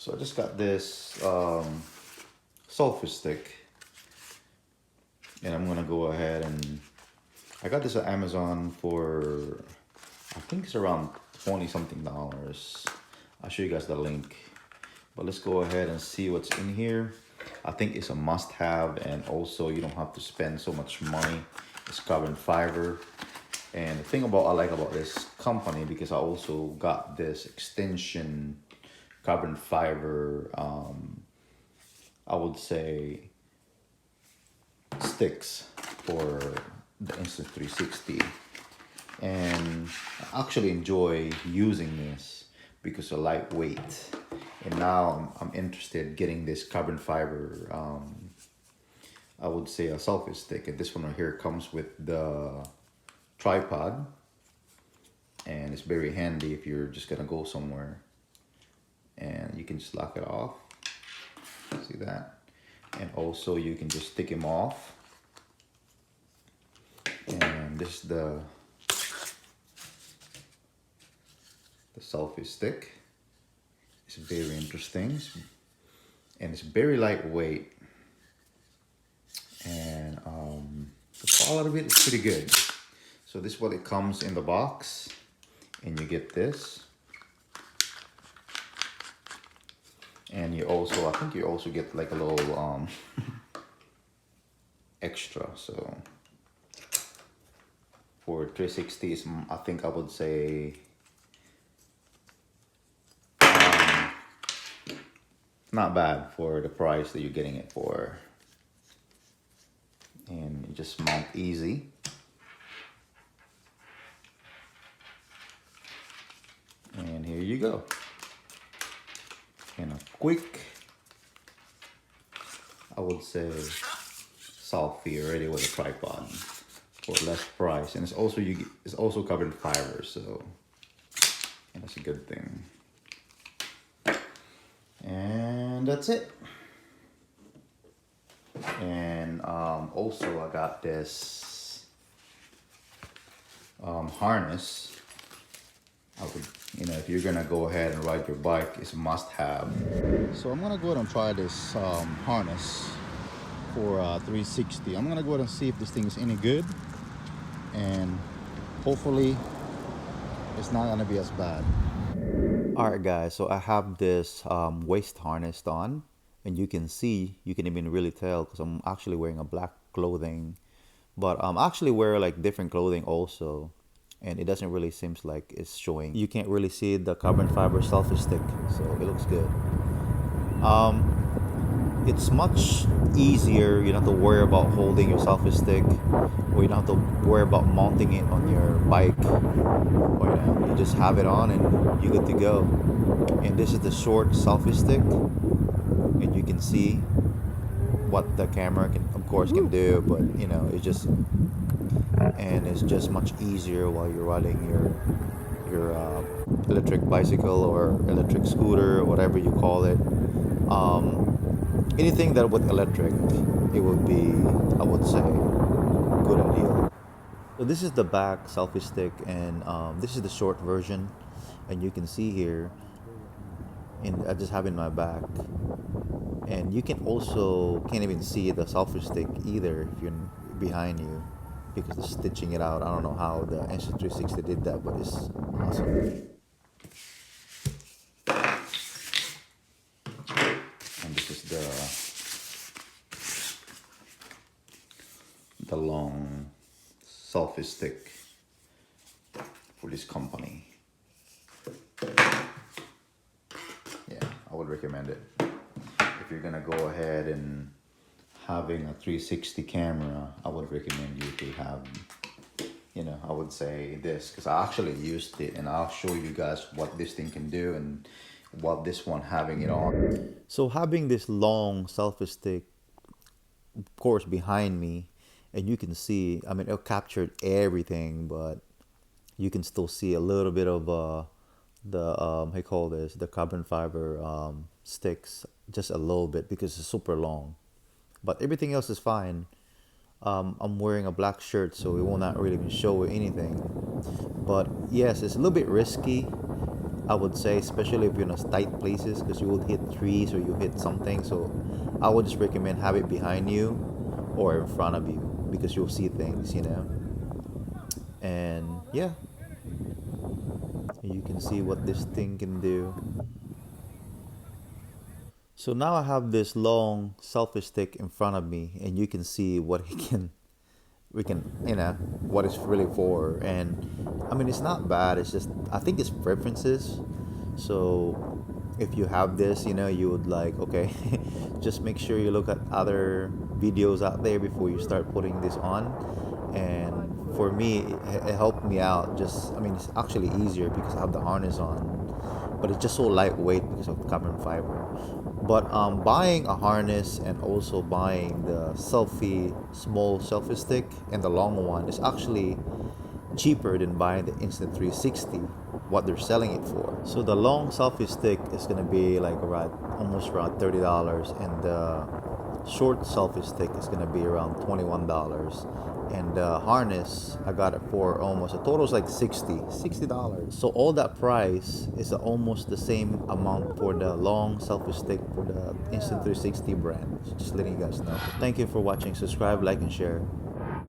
So I just got this selfie stick, and I'm gonna go ahead and I got this at Amazon for, I think it's around 20 something dollars. I'll show you guys the link, but let's go ahead and see what's in here. I think it's a must-have, and also you don't have to spend so much money. It's carbon fiber, and the thing I like about this company, because I also got this extension carbon fiber, I would say, sticks for the Insta360, and I actually enjoy using this because of lightweight. And now I'm interested getting this carbon fiber, I would say a selfie stick, and this one right here comes with the tripod, and it's very handy if you're just gonna go somewhere, and you can just lock it off. See that? And also you can just take them off. And this is the selfie stick. It's very interesting, and it's very lightweight, and the quality of it is pretty good. So this is what it comes in the box, and you get this. And you also, I think you also get like a little extra. So for 360s, I think I would say not bad for the price that you're getting it for. And you just mount easy. And here you go. And a quick, I would say, selfie already with a tripod for less price. And it's also it's also carbon fiber, so and that's a good thing. And that's it. And also I got this harness. I would, if you're gonna go ahead and ride your bike, it's a must-have. So I'm gonna go ahead and try this harness for 360. I'm gonna go ahead and see if this thing is any good, and hopefully it's not gonna be as bad. All right, guys. So I have this waist harness on, and you can even really tell because I'm actually wearing a black clothing, but I'm actually wearing like different clothing also. And it doesn't really seem like it's showing. You can't really see the carbon fiber selfie stick, so it looks good. It's much easier. You don't have to worry about holding your selfie stick, or you don't have to worry about mounting it on your bike. Or you just have it on and you're good to go. And this is the short selfie stick, and you can see what the camera can, of course, can do, but it's just much easier while you're riding your electric bicycle or electric scooter or whatever you call it. Anything that with electric, it would be, I would say, good idea. So this is the back selfie stick, and this is the short version, and you can see here, and I just have it in my back. And you can't even see the selfie stick either if you're behind you, because they're stitching it out. I don't know how the Insta360 did that, but it's awesome. And this is the long selfie stick for this company. Yeah, I would recommend it. If you're gonna go ahead and having a 360 camera, I would recommend you to have, I would say this, because I actually used it, and I'll show you guys what this thing can do and what this one having it on. So having this long selfie stick, of course, behind me, and you can see, it captured everything, but you can still see a little bit of the carbon fiber sticks, just a little bit, because it's super long. But everything else is fine. I'm wearing a black shirt, so it will not really show anything. But yes, it's a little bit risky I would say, especially if you're in tight places, because you would hit trees or you hit something. So I would just recommend have it behind you or in front of you, because you'll see things, you know. And yeah, you can see what this thing can do. So now I have this long selfie stick in front of me, and you can see what it can, we can, you know, what it's really for. And I mean, it's not bad. It's just, I think it's preferences. So if you have this, you know, you would like, okay, just make sure you look at other videos out there before you start putting this on. And for me, it helped me out. Just, I mean, it's actually easier because I have the harness on, but it's just so lightweight because of carbon fiber. But buying a harness and also buying the selfie small selfie stick and the long one is actually cheaper than buying the Insta360, what they're selling it for. So the long selfie stick is gonna be like around almost around $30, and the short selfie stick is gonna be around $21. And the harness, I got it for almost a total is like $60. So all that price is almost the same amount for the long selfie stick for the Insta360 brand. Just letting you guys know. Thank you for watching. Subscribe, like, and share.